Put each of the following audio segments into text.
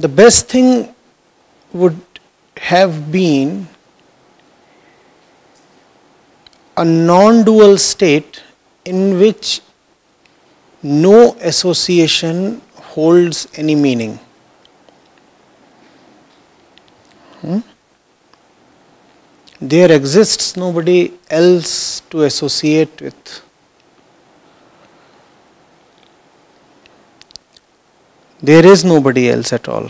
The best thing would have been a non-dual state in which no association holds any meaning. There exists nobody else to associate with. There is nobody else at all.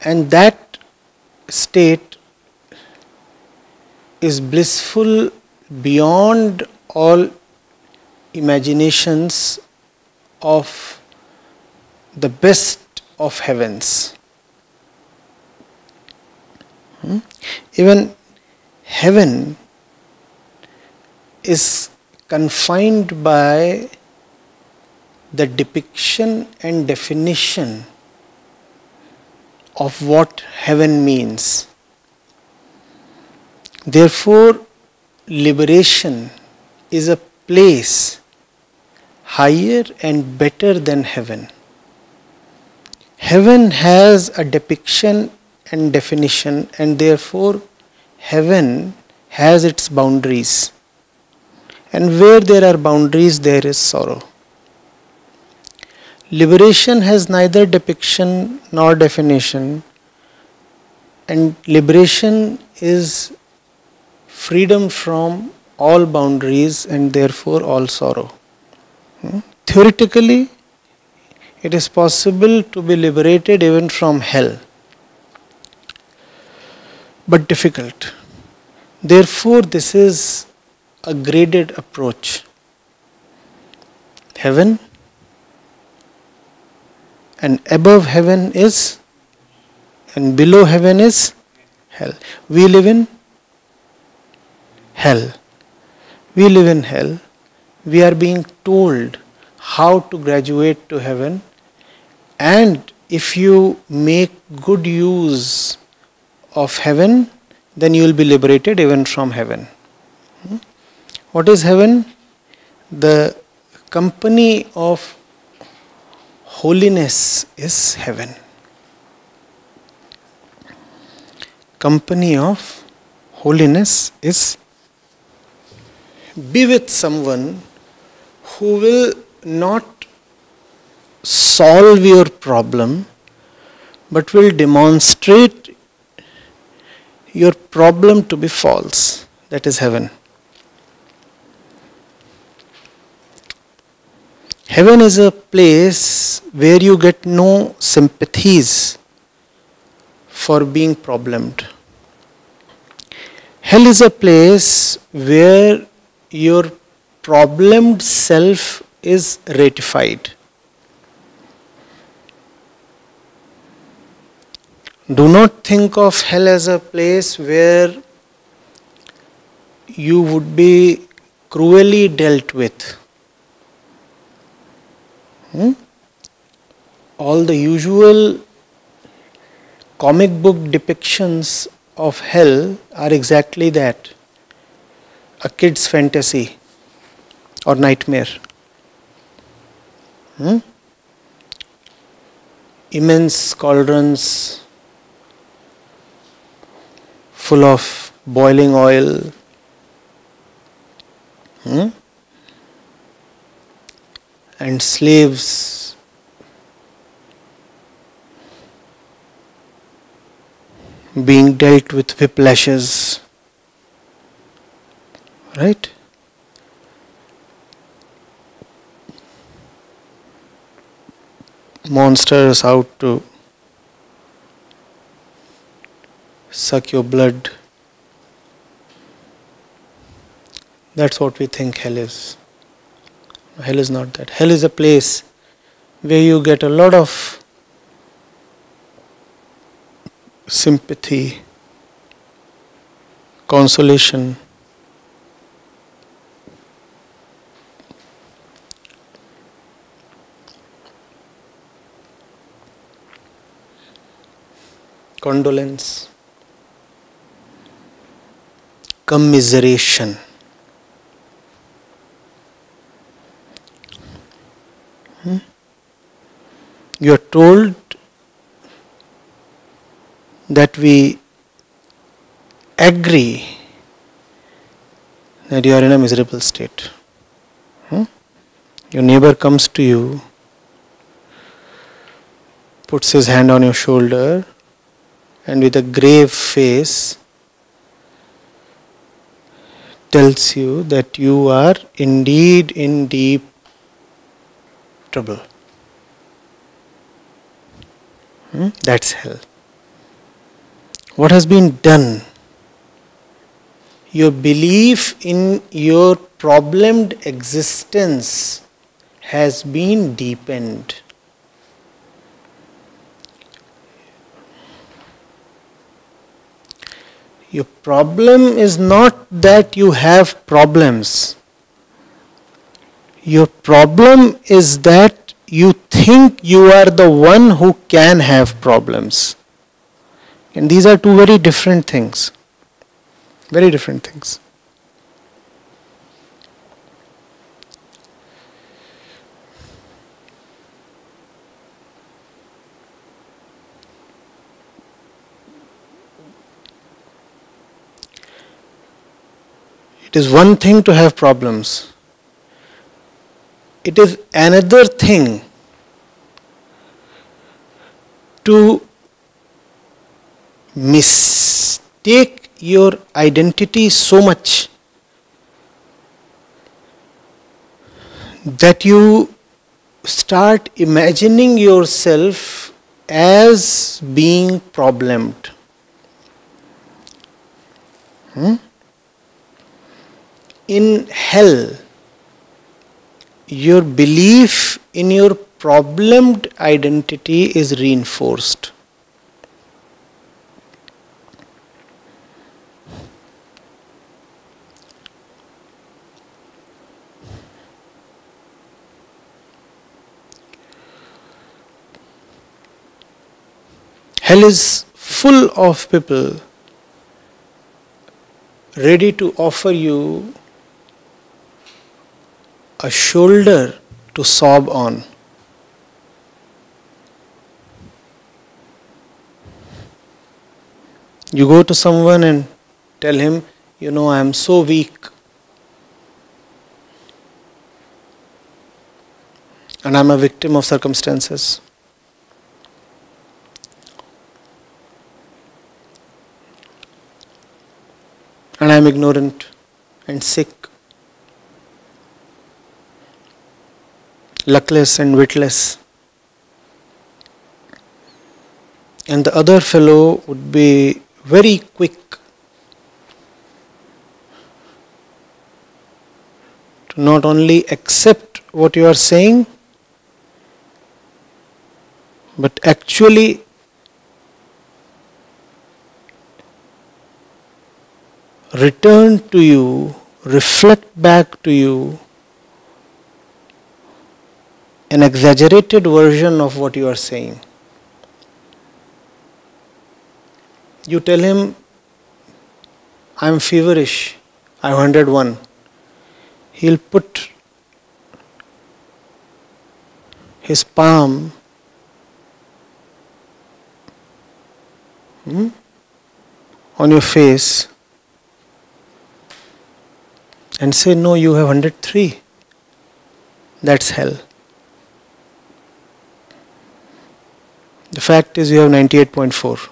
And that state is blissful beyond all imaginations of the best of heavens. Even heaven is confined by the depiction and definition of what heaven means. Therefore, liberation is a place higher and better than heaven. Heaven has a depiction and definition, and therefore heaven has its boundaries. And where there are boundaries, there is sorrow. Liberation has neither depiction nor definition, and liberation is freedom from all boundaries and therefore all sorrow. Theoretically, it is possible to be liberated even from hell, but difficult. Therefore, this is a graded approach. Heaven, and above heaven is, and below heaven is hell. We live in hell. We live in hell. We are being told how to graduate to heaven, and if you make good use of heaven, then you will be liberated even from heaven. What is heaven? The company of holiness is heaven. Company of holiness is be with someone who will not solve your problem, but will demonstrate your problem to be false. That is heaven. Heaven is a place where you get no sympathies for being problemed. Hell is a place where your problemed self is ratified. Do not think of hell as a place where you would be cruelly dealt with. All the usual comic book depictions of hell are exactly that. A kid's fantasy or nightmare. Immense cauldrons full of boiling oil. And slaves being dealt with whiplashes. Right? Monsters out to suck your blood. That's what we think hell is. Hell is not that. Hell is a place where you get a lot of sympathy, consolation, condolence, commiseration. You are told that we agree that you are in a miserable state. Your neighbor comes to you, puts his hand on your shoulder, and with a grave face tells you that you are indeed in deep trouble. That's hell. What has been done? Your belief in your problemed existence has been deepened. Your problem is not that you have problems. Your problem is that you think you are the one who can have problems. And these are two very different things. Very different things. It is one thing to have problems. It is another thing to mistake your identity so much that you start imagining yourself as being problemed. In hell, your belief in your problemed identity is reinforced. Hell is full of people ready to offer you a shoulder to sob on. You go to someone and tell him, I am so weak and I am a victim of circumstances. And I am ignorant and sick, luckless and witless. And the other fellow would be very quick to not only accept what you are saying, but actually return to you, reflect back to you an exaggerated version of what you are saying. You tell him, I am feverish, I have 101. He'll put his palm on your face and say, no, you have 103. That's hell. The fact is you have 98.4.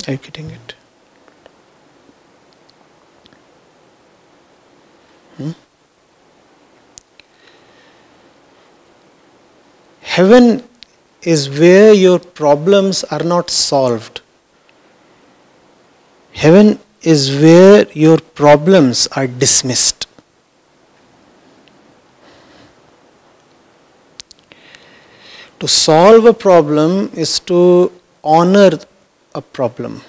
Are you getting it? Heaven is where your problems are not solved. Heaven is where your problems are dismissed. To solve a problem is to honor a problem.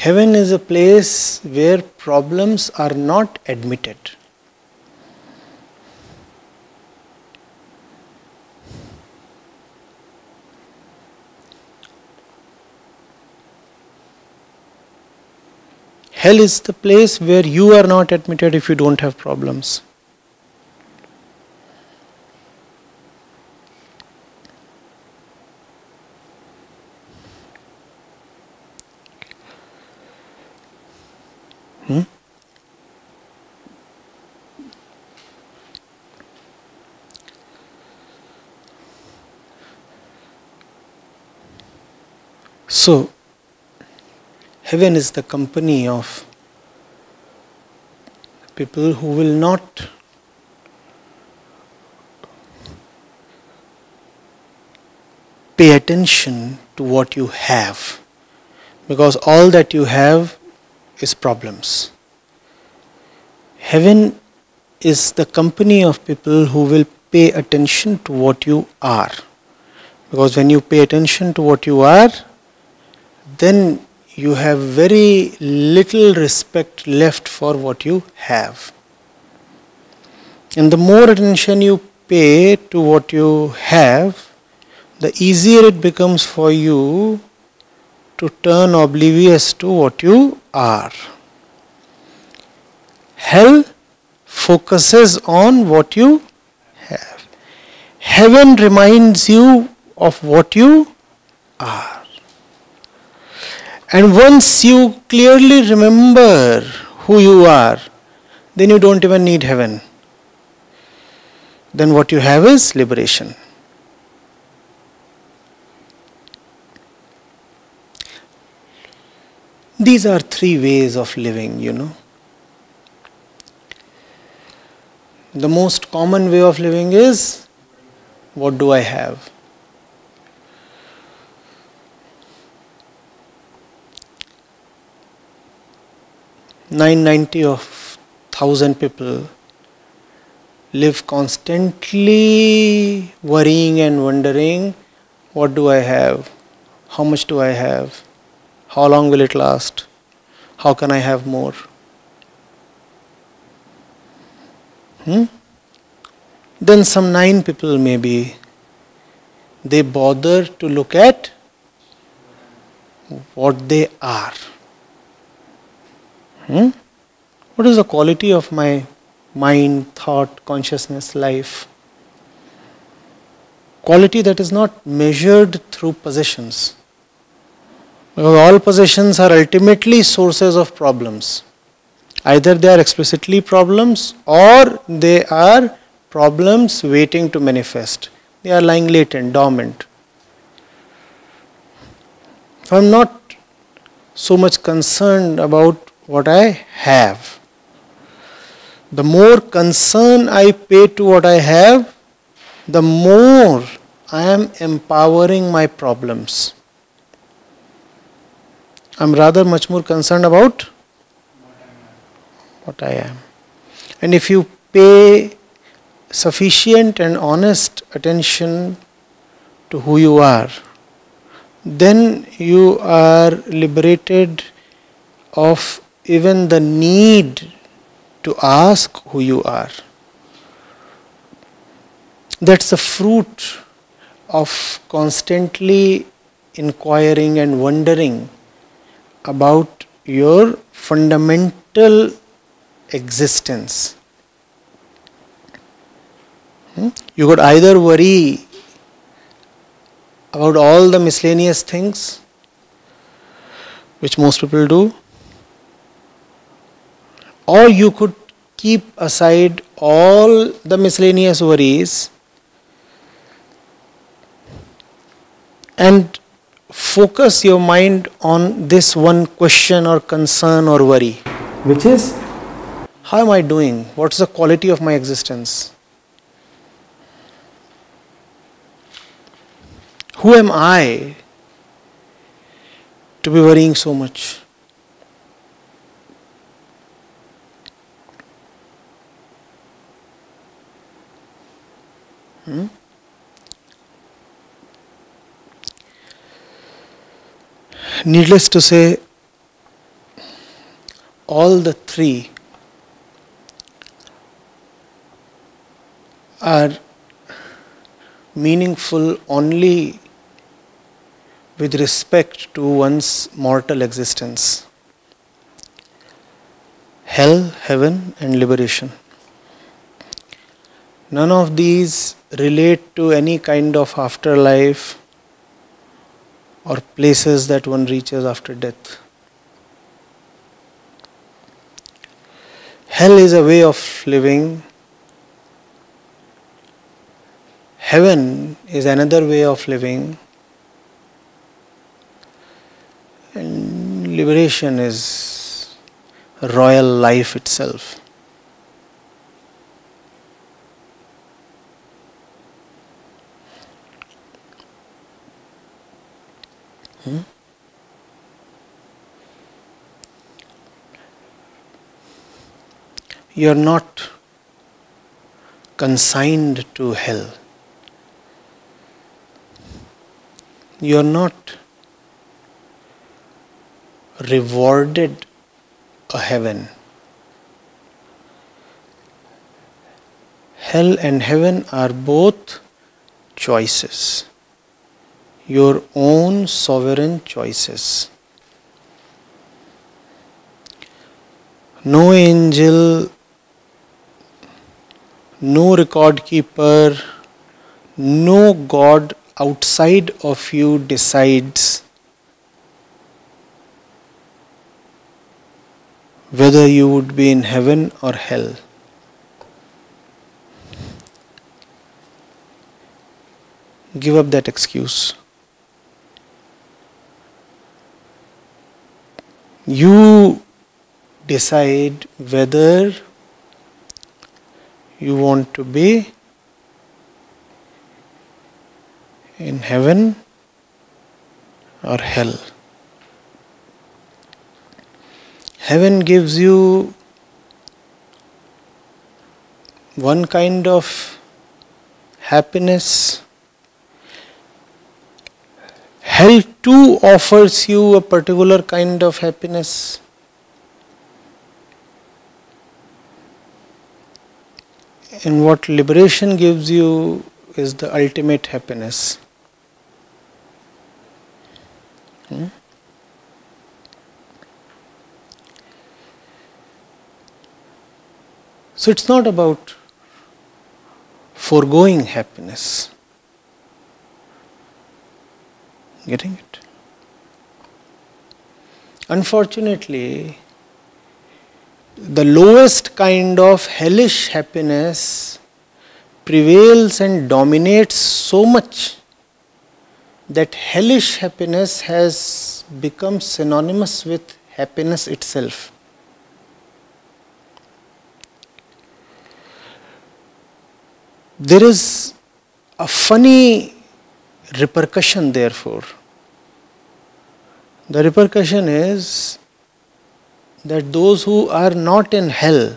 Heaven is a place where problems are not admitted. Hell is the place where you are not admitted if you don't have problems. So, heaven is the company of people who will not pay attention to what you have, because all that you have is problems. Heaven is the company of people who will pay attention to what you are, because when you pay attention to what you are, then you have very little respect left for what you have. And the more attention you pay to what you have, the easier it becomes for you to turn oblivious to what you are. Hell focuses on what you have. Heaven reminds you of what you are. And once you clearly remember who you are, then you don't even need heaven. Then what you have is liberation. These are three ways of living, The most common way of living is, what do I have? 990 of 1,000 people live constantly worrying and wondering, what do I have? How much do I have? How long will it last? How can I have more? Then some 9 people maybe, they bother to look at what they are. What is the quality of my mind, thought, consciousness, life? Quality that is not measured through possessions. Because all possessions are ultimately sources of problems. Either they are explicitly problems or they are problems waiting to manifest. They are lying latent, dormant. So I am not so much concerned about what I have. The more concern I pay to what I have, the more I am empowering my problems. I am rather much more concerned about what I am. And if you pay sufficient and honest attention to who you are, then you are liberated of even the need to ask who you are. That's the fruit of constantly inquiring and wondering about your fundamental existence. You could either worry about all the miscellaneous things, which most people do, or you could keep aside all the miscellaneous worries and focus your mind on this one question or concern or worry, which is, how am I doing? What's the quality of my existence? Who am I to be worrying so much? Needless to say, all the three are meaningful only with respect to one's mortal existence. Hell, heaven, and liberation. None of these relate to any kind of afterlife or places that one reaches after death. Hell is a way of living. Heaven is another way of living. And liberation is royal life itself. You are not consigned to hell. You are not rewarded a heaven. Hell and heaven are both choices. Your own sovereign choices. No angel, no record keeper, no God outside of you decides whether you would be in heaven or hell. Give up that excuse. You decide whether you want to be in heaven or hell. Heaven gives you one kind of happiness. Hell too offers you a particular kind of happiness. And what liberation gives you is the ultimate happiness. So it's not about foregoing happiness. Getting it? Unfortunately, the lowest kind of hellish happiness prevails and dominates so much that hellish happiness has become synonymous with happiness itself. There is a funny repercussion, therefore. The repercussion is that those who are not in hell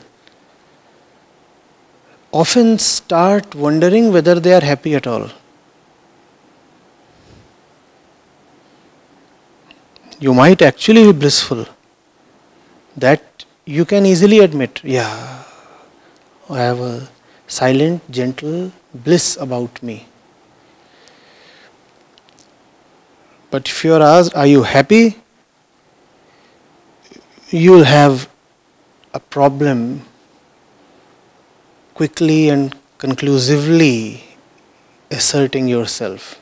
often start wondering whether they are happy at all. You might actually be blissful. That you can easily admit. Yeah, I have a silent, gentle bliss about me. But if you are asked, are you happy? You will have a problem quickly and conclusively asserting yourself.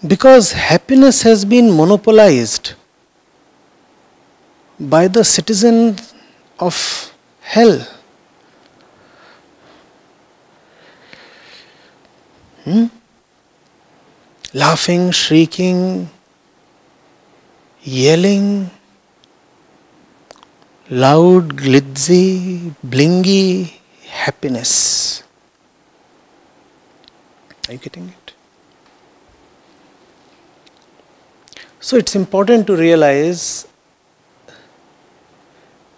Because happiness has been monopolized by the citizen of hell. Laughing, shrieking, yelling, loud, glitzy, blingy happiness. Are you getting it? So it's important to realize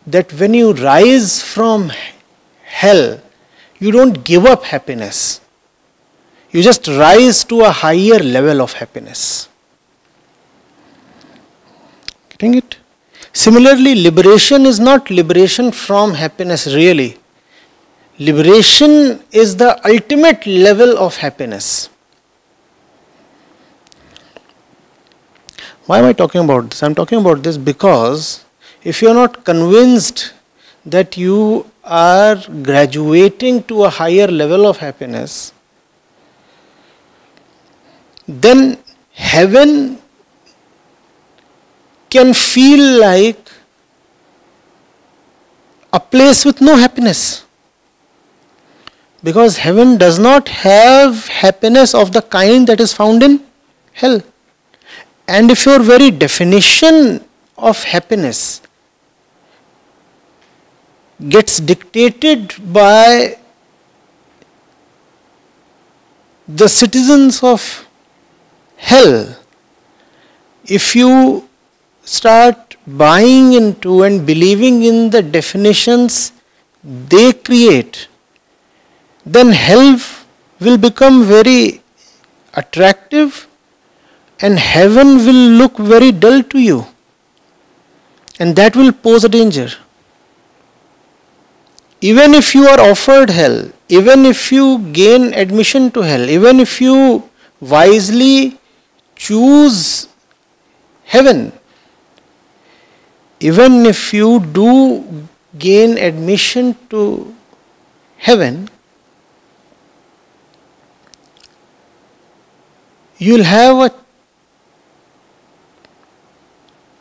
that when you rise from hell, you don't give up happiness. You just rise to a higher level of happiness. Getting it? Similarly, liberation is not liberation from happiness really. Liberation is the ultimate level of happiness. Why am I talking about this? I am talking about this because if you are not convinced that you are graduating to a higher level of happiness, then heaven can feel like a place with no happiness. Because heaven does not have happiness of the kind that is found in hell. And if your very definition of happiness gets dictated by the citizens of hell, if you start buying into and believing in the definitions they create, then hell will become very attractive and heaven will look very dull to you. And that will pose a danger. Even if you are offered hell, even if you gain admission to hell, even if you wisely choose heaven, even if you do gain admission to heaven, you will have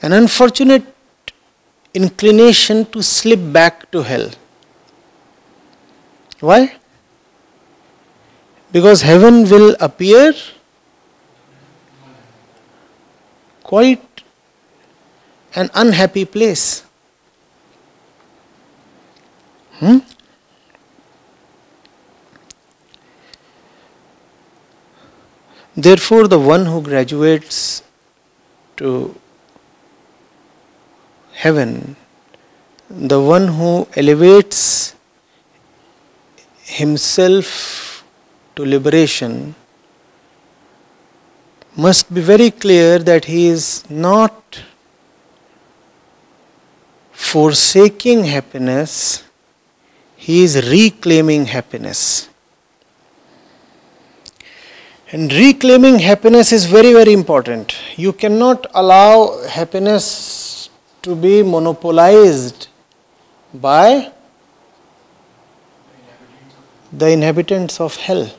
an unfortunate inclination to slip back to hell. Why? Because heaven will appear quite an unhappy place. Therefore, the one who graduates to heaven, the one who elevates himself to liberation, must be very clear that he is not forsaking happiness, he is reclaiming happiness. And reclaiming happiness is very, very important. You cannot allow happiness to be monopolized by the inhabitants of hell.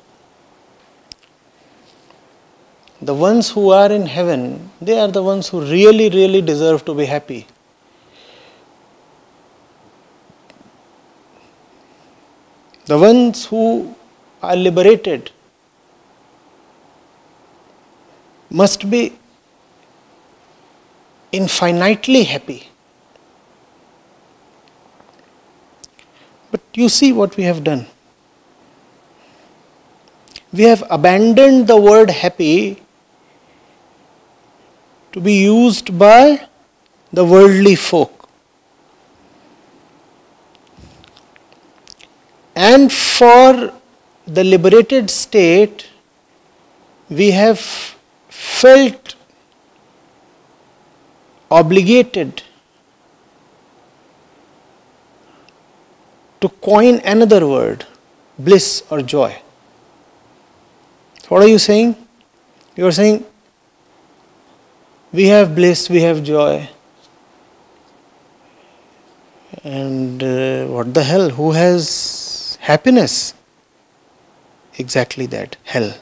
The ones who are in heaven, they are the ones who really, really deserve to be happy. The ones who are liberated must be infinitely happy. But you see what we have done. We have abandoned the word happy to be used by the worldly folk. And for the liberated state, we have felt obligated to coin another word, bliss or joy. What are you saying? You are saying, we have bliss, we have joy. And what the hell? Who has happiness? Exactly that, hell.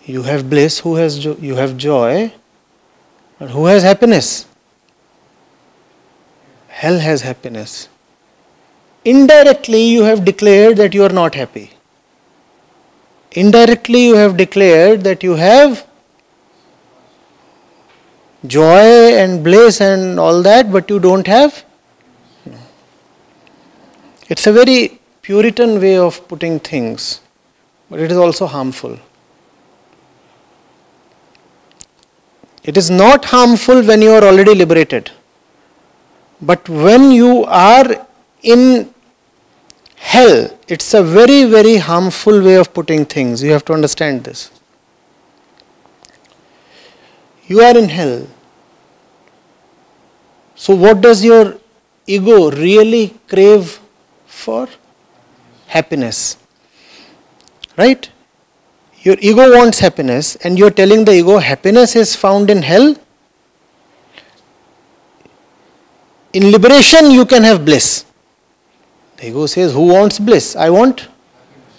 You have bliss, you have joy, but who has happiness? Hell has happiness. Indirectly, you have declared that you are not happy. Indirectly, you have declared that you have joy and bliss and all that, but you don't have. It's a very Puritan way of putting things, but it is also harmful. It is not harmful when you are already liberated. But when you are in hell, it's a very, very harmful way of putting things. You have to understand this. You are in hell. So what does your ego really crave for? Happiness. Right? Your ego wants happiness and you're telling the ego happiness is found in hell. In liberation you can have bliss. The ego says, who wants bliss? I want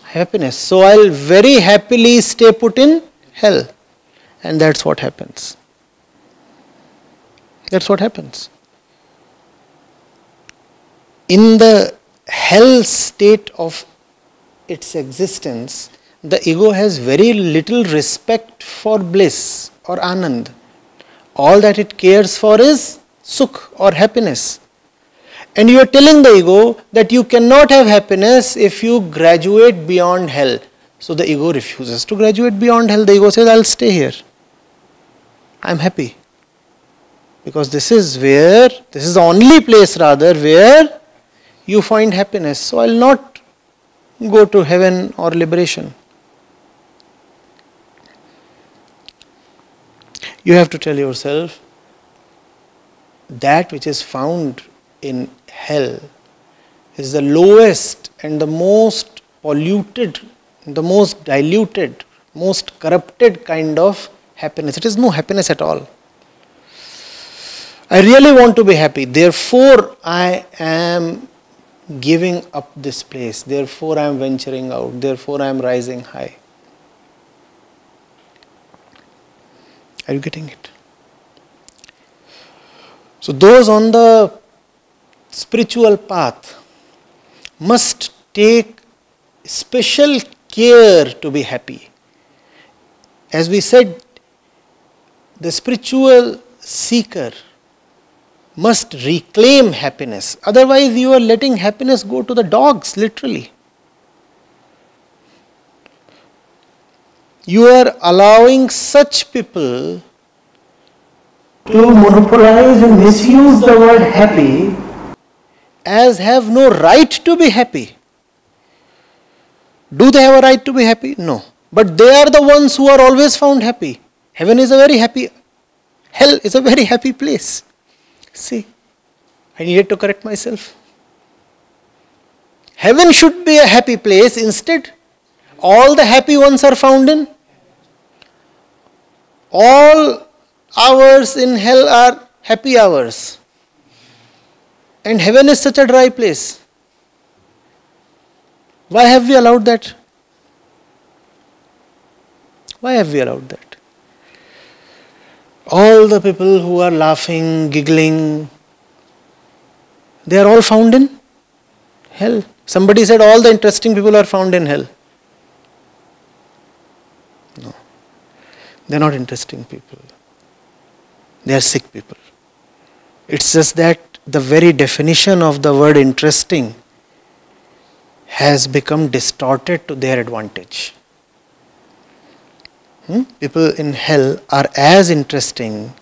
happiness. So I'll very happily stay put in hell. And that's what happens. That's what happens. In the hell state of its existence, the ego has very little respect for bliss or anand. All that it cares for is sukh or happiness. And you are telling the ego that you cannot have happiness if you graduate beyond hell. So the ego refuses to graduate beyond hell. The ego says, I'll stay here. I'm happy. Because this is the only place rather where you find happiness. So I'll not go to heaven or liberation. You have to tell yourself that which is found in hell is the lowest and the most polluted, the most diluted, most corrupted kind of happiness. It is no happiness at all. I really want to be happy, therefore I am giving up this place, therefore I am venturing out, therefore I am rising high. Are you getting it? So those on the spiritual path must take special care to be happy. As we said, the spiritual seeker must reclaim happiness. Otherwise you are letting happiness go to the dogs, literally. You are allowing such people to monopolize and misuse the word happy as have no right to be happy. Do they have a right to be happy? No. But they are the ones who are always found happy. Heaven is a very happy, hell is a very happy place. See, I needed to correct myself. Heaven should be a happy place. Instead, all the happy ones are found in. All hours in hell are happy hours. And heaven is such a dry place. Why have we allowed that? Why have we allowed that? All the people who are laughing, giggling, they are all found in hell. Somebody said all the interesting people are found in hell. No. They are not interesting people. They are sick people. It's just that the very definition of the word interesting has become distorted to their advantage. People in hell are as interesting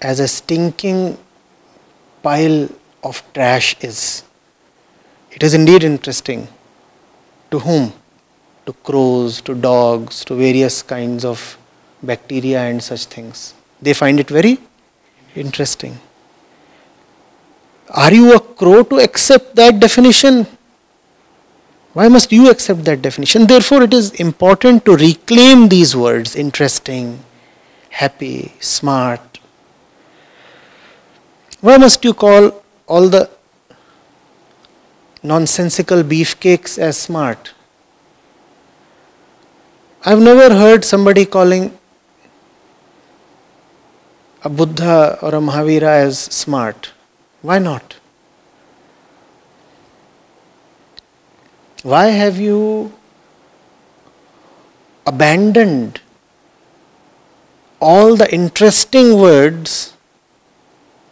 as a stinking pile of trash is. It is indeed interesting. To whom? To crows, to dogs, to various kinds of bacteria and such things. They find it very interesting. Are you a crow to accept that definition? Why must you accept that definition? Therefore, it is important to reclaim these words, interesting, happy, smart. Why must you call all the nonsensical beefcakes as smart? I've never heard somebody calling a Buddha or a Mahavira as smart. Why not? Why have you abandoned all the interesting words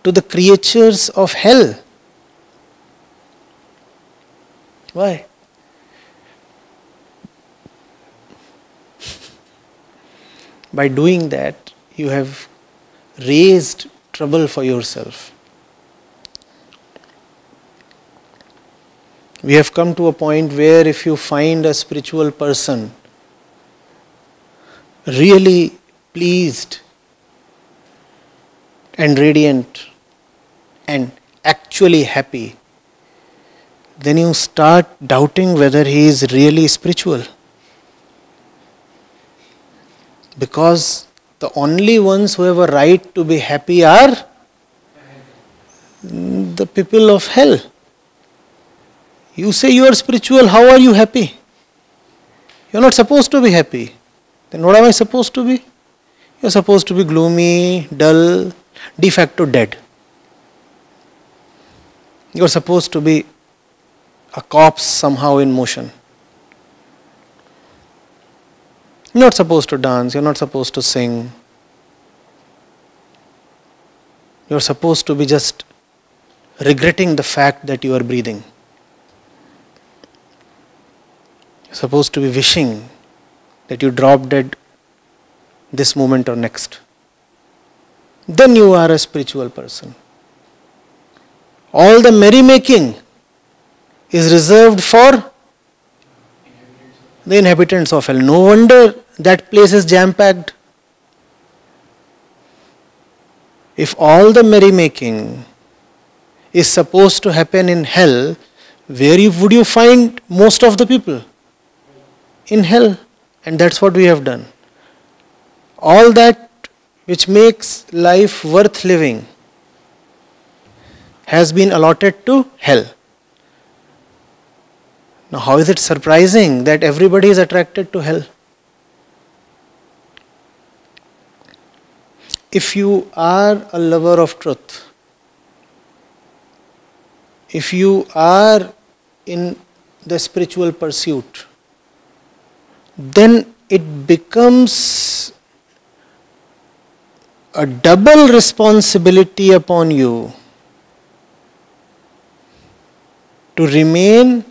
to the creatures of hell? Why? By doing that, you have raised trouble for yourself. We have come to a point where if you find a spiritual person really pleased and radiant, and actually happy, then you start doubting whether he is really spiritual. Because the only ones who have a right to be happy are the people of hell. You say you are spiritual, how are you happy? You are not supposed to be happy. Then what am I supposed to be? You are supposed to be gloomy, dull, de facto dead. You are supposed to be a corpse somehow in motion. You are not supposed to dance, you are not supposed to sing. You are supposed to be just regretting the fact that you are breathing. You are supposed to be wishing that you drop dead this moment or next. Then you are a spiritual person. All the merrymaking is reserved for the inhabitants of hell. No wonder that place is jam-packed. If all the merrymaking is supposed to happen in hell, where would you find most of the people? In hell. And that's what we have done. All that which makes life worth living has been allotted to hell. Now, how is it surprising that everybody is attracted to hell? If you are a lover of truth, if you are in the spiritual pursuit, then it becomes a double responsibility upon you to remain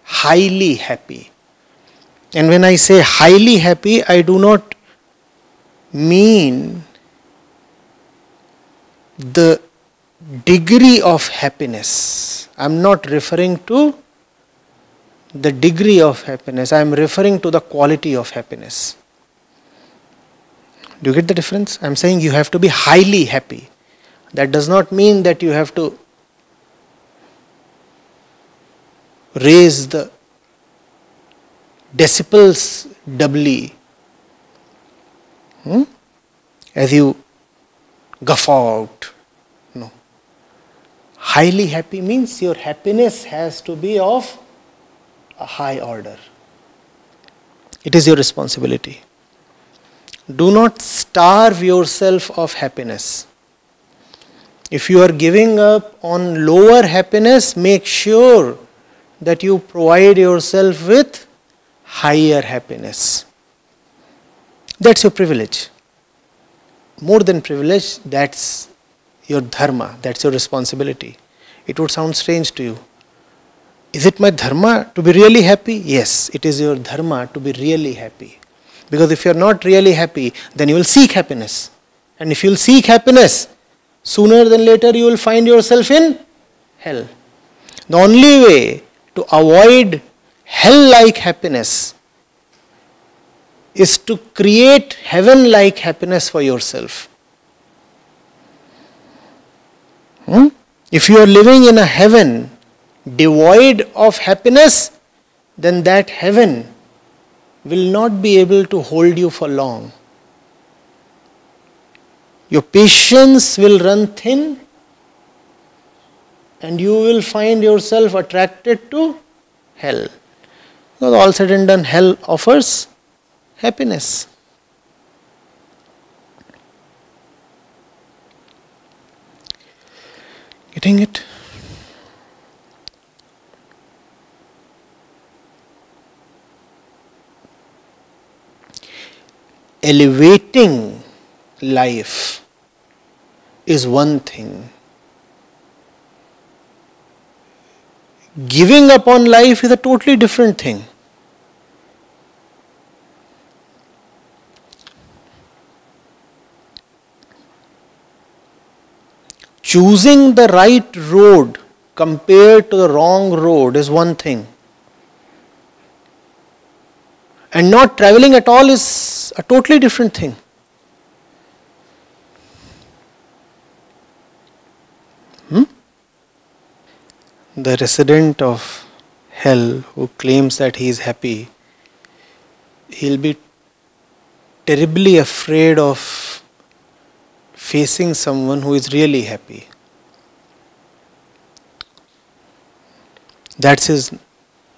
highly happy. And when I say highly happy, I do not mean the degree of happiness. I am not referring to the degree of happiness. I am referring to the quality of happiness. Do you get the difference? I am saying you have to be highly happy. That does not mean that you have to raise the decibels doubly as you guffaw out. No. Highly happy means your happiness has to be of a high order. It is your responsibility. Do not starve yourself of happiness. If you are giving up on lower happiness, make sure that you provide yourself with higher happiness. That's your privilege. More than privilege, that's your dharma, that's your responsibility. It would sound strange to you. Is it my dharma to be really happy? Yes, it is your dharma to be really happy. Because if you are not really happy, then you will seek happiness. And if you will seek happiness, sooner than later you will find yourself in hell. The only way to avoid hell-like happiness is to create heaven-like happiness for yourself. If you are living in a heaven devoid of happiness, then that heaven will not be able to hold you for long. Your patience will run thin and you will find yourself attracted to hell. Because all said and done, hell offers happiness. Getting it? Elevating life is one thing. Giving up on life is a totally different thing. Choosing the right road compared to the wrong road is one thing. And not traveling at all is a totally different thing. the resident of hell who claims that he is happy, he'll be terribly afraid of facing someone who is really happy. That's his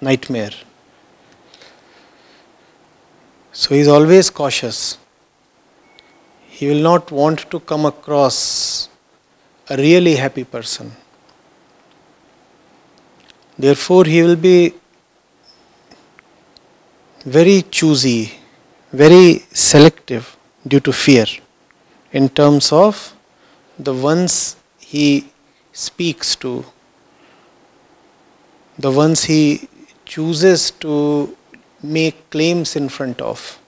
nightmare. So he is always cautious. He will not want to come across a really happy person. Therefore, he will be very choosy, very selective due to fear in terms of the ones he speaks to, the ones he chooses to make claims in front of.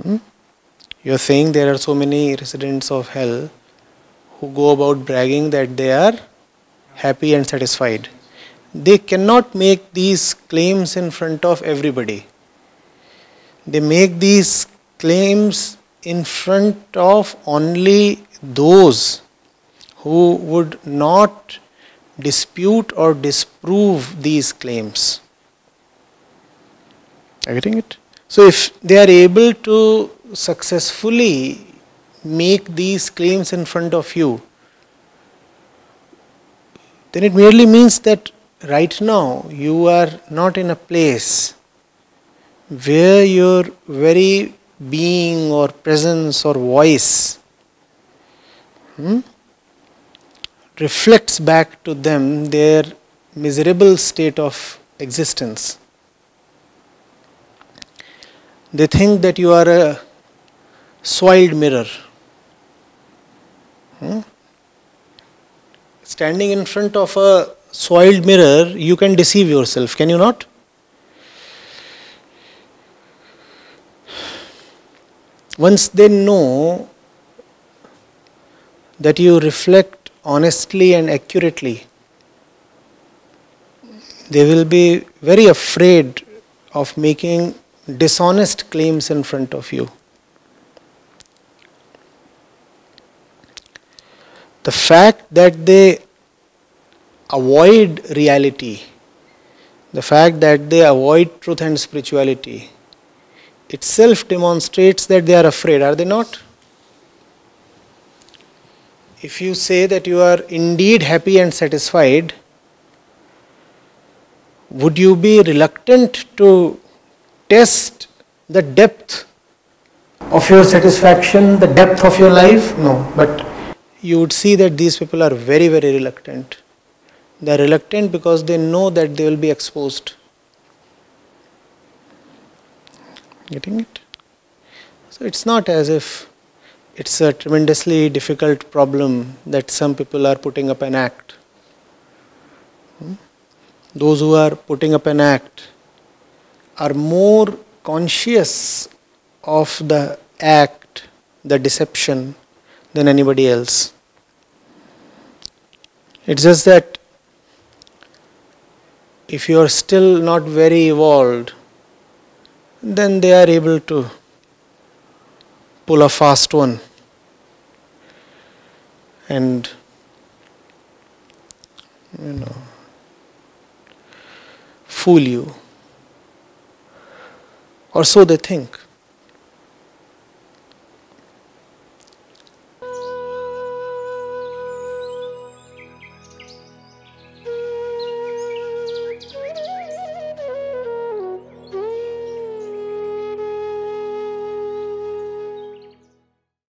You are saying there are so many residents of hell who go about bragging that they are happy and satisfied. They cannot make these claims in front of everybody. They make these claims in front of only those who would not dispute or disprove these claims. Are you getting it? So if they are able to successfully make these claims in front of you, then it merely means that right now you are not in a place where your very being or presence or voice reflects back to them their miserable state of existence. They think that you are a soiled mirror. Standing in front of a soiled mirror, you can deceive yourself, can you not? Once they know that you reflect honestly and accurately, they will be very afraid of making dishonest claims in front of you. The fact that they avoid reality, the fact that they avoid truth and spirituality, itself demonstrates that they are afraid, are they not? If you say that you are indeed happy and satisfied, would you be reluctant to test the depth of your satisfaction, the depth of your life? No, but you would see that these people are very, very reluctant. They are reluctant because they know that they will be exposed. Getting it? So it's not as if it's a tremendously difficult problem that some people are putting up an act. Those who are putting up an act are more conscious of the act, the deception, than anybody else. It's just that if you are still not very evolved, then they are able to pull a fast one and fool you, or so they think.